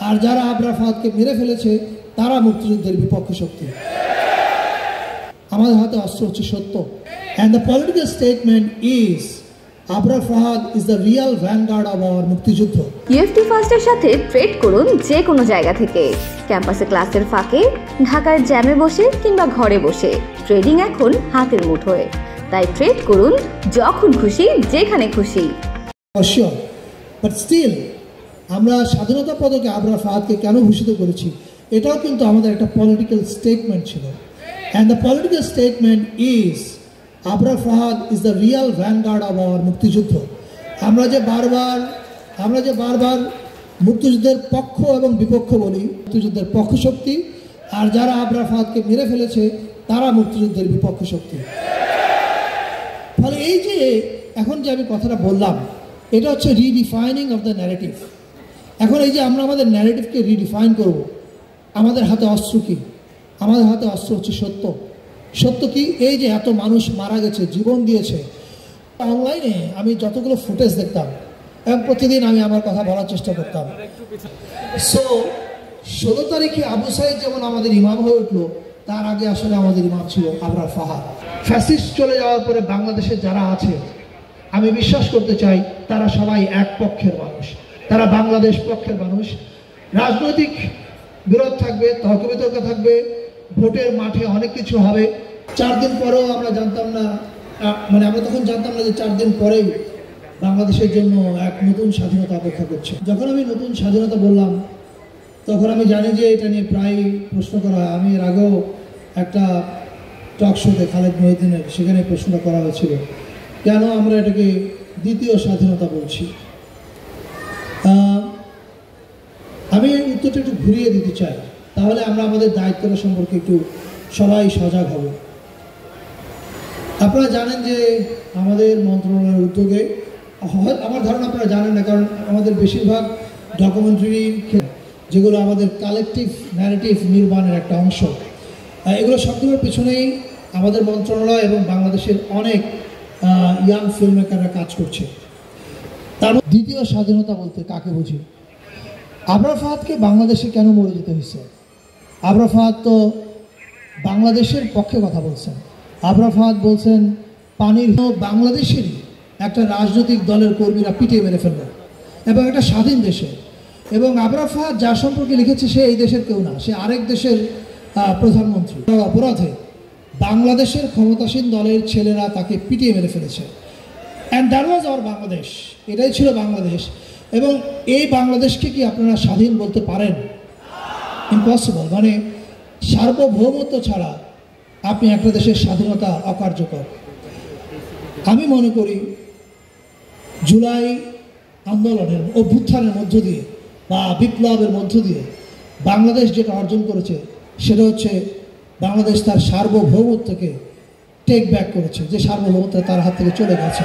আর যারা আবরার ফাহাদকে মেরে ফেলেছে তারা মুক্তিযুদ্ধের বিপক্ষ শক্তি। আমাদের হাতে অস্ত্র হচ্ছে সত্য। And the political statement is Abrar Fahad is the real vanguard of our মুক্তিযুদ্ধ। UFT ফার্স্টের সাথে ট্রেড করুন যে কোনো জায়গা থেকে, ক্যাম্পাসে ক্লাসের ফাঁকে, ঢাকার জ্যামে বসে কিংবা ঘরে বসে। ট্রেডিং এখন হাতের মুঠোয়, তাই ট্রেড করুন যখন খুশি যেখানে খুশি। Sure, but still আমরা স্বাধীনতা পদকে আবরার ফাহাদকে কেন ভূষিত করেছি এটাও কিন্তু আমাদের একটা পলিটিক্যাল স্টেটমেন্ট ছিল। And the political statement is Abrar Fahad is the real vanguard of our মুক্তিযুদ্ধ। আমরা যে বারবার মুক্তিযুদ্ধের পক্ষ এবং বিপক্ষ বলি, মুক্তিযুদ্ধের পক্ষ শক্তি, আর যারা আবরার ফাহাদকে মেরে ফেলেছে তারা মুক্তিযুদ্ধের বিপক্ষ শক্তি। ফলে এই যে এখন যে আমি কথাটা বললাম এটা হচ্ছে রিডিফাইনিং অফ দ্য ন্যারেটিভ। এখন এই যে আমরা আমাদের ন্যারেটিভকে রিডিফাইন করব, আমাদের হাতে অস্ত্র কি? আমাদের হাতে অস্ত্র হচ্ছে সত্য। সত্য কি? এই যে এত মানুষ মারা গেছে, জীবন দিয়েছে। অনলাইনে আমি যতগুলো ফুটেজ দেখতাম এবং প্রতিদিন আমি আমার কথা বলার চেষ্টা করতাম। সো 16 তারিখে আবু সাইদ যেমন আমাদের ইমাম হয়ে উঠলো, তার আগে আসলে আমাদের ইমাম ছিল আবরার ফাহাদ। ফ্যাসিস্ট চলে যাওয়ার পরে বাংলাদেশে যারা আছে আমি বিশ্বাস করতে চাই তারা সবাই এক পক্ষের মানুষ, তারা বাংলাদেশ পক্ষের মানুষ। রাজনৈতিক বিরোধ থাকবে, তর্ক বিতর্ক থাকবে, ভোটের মাঠে অনেক কিছু হবে। 4 দিন পরেও আমরা জানতাম না, আমরা তখন জানতাম না যে 4 দিন পরেই বাংলাদেশের জন্য এক নতুন স্বাধীনতা অপেক্ষা করছে। যখন আমি নতুন স্বাধীনতা বললাম তখন আমি জানি যে এটা নিয়ে প্রায় প্রশ্ন করা হয়। আমি এর আগেও একটা টক শোতে খালেদ মহিউদ্দিনের সেখানে প্রশ্নটা করা হয়েছিল, কেন আমরা এটাকে দ্বিতীয় স্বাধীনতা বলছি। আমি উত্তরটা একটু ঘুরিয়ে দিতে চাই, তাহলে আমরা আমাদের দায়িত্বটা সম্পর্কে একটু সবাই সজাগ হব। আপনারা জানেন যে আমাদের মন্ত্রণালয়ের উদ্যোগে, আমার ধারণা আপনারা জানেন না কারণ আমাদের বেশিরভাগ ডকুমেন্টারি যেগুলো আমাদের কালেকটিভ ন্যারেটিভ নির্মাণের একটা অংশ, এগুলো সবগুলোর পিছনেই আমাদের মন্ত্রণালয় এবং বাংলাদেশের অনেক ইয়াং ফিল্ম মেকাররা কাজ করছে। তার দ্বিতীয় স্বাধীনতা বলতে কাকে বুঝি? আবরার ফাহাদকে বাংলাদেশে কেন মরে যেতে হয়েছে? আবরার ফাহাদ তো বাংলাদেশের পক্ষে কথা বলছেন। আবরার ফাহাদ বলছেন পানির বাংলাদেশেরই একটা রাজনৈতিক দলের কর্মীরা পিটিয়ে মেরে ফেলল এবং একটা স্বাধীন দেশে। এবং আবরার ফাহাদ যার সম্পর্কে লিখেছে সে এই দেশের কেউ না, সে আরেক দেশের প্রধানমন্ত্রী। অপরাধে বাংলাদেশের ক্ষমতাসীন দলের ছেলেরা তাকে পিটিয়ে মেরে ফেলেছে। And that was our Bangladesh, এটাই ছিল বাংলাদেশ। এবং এই বাংলাদেশকে কি আপনারা স্বাধীন বলতে পারেন? ইম্পসিবল। মানে সার্বভৌমত্ব ছাড়া আপনি একটা দেশের স্বাধীনতা অকার্যকর। আমি মনে করি জুলাই আন্দোলনের অভ্যুত্থানের মধ্য দিয়ে বা বিপ্লবের মধ্য দিয়ে বাংলাদেশ যেটা অর্জন করেছে সেটা হচ্ছে বাংলাদেশ তার সার্বভৌমত্বকে টেক ব্যাক করেছে, যে সার্বভৌমত্ব তার হাত থেকে চলে গেছে।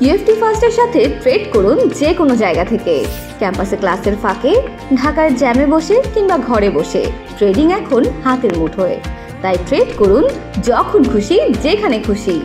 UFT ফার্স্টের সাথে ট্রেড করুন যে কোনো জায়গা থেকে, ক্যাম্পাসে ক্লাসের ফাঁকে, ঢাকার জ্যামে বসে কিংবা ঘরে বসে। ট্রেডিং এখন হাতের মুঠোয়, তাই ট্রেড করুন যখন খুশি যেখানে খুশি।